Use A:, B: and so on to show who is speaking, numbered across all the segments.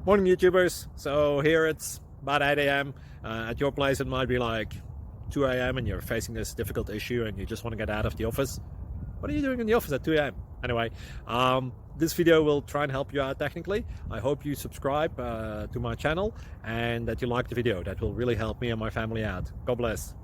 A: Morning YouTubers. So here it's about 8 a.m. At your place it might be like 2 a.m. and you're facing this difficult issue and you just want to get out of the office. What are you doing in the office at 2 a.m.? Anyway, this video will try and help you out technically. I hope you subscribe to my channel and that you like the video. That will really help me and my family out. God bless.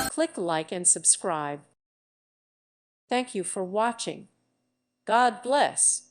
B: Click like and subscribe. Thank you for watching. God bless.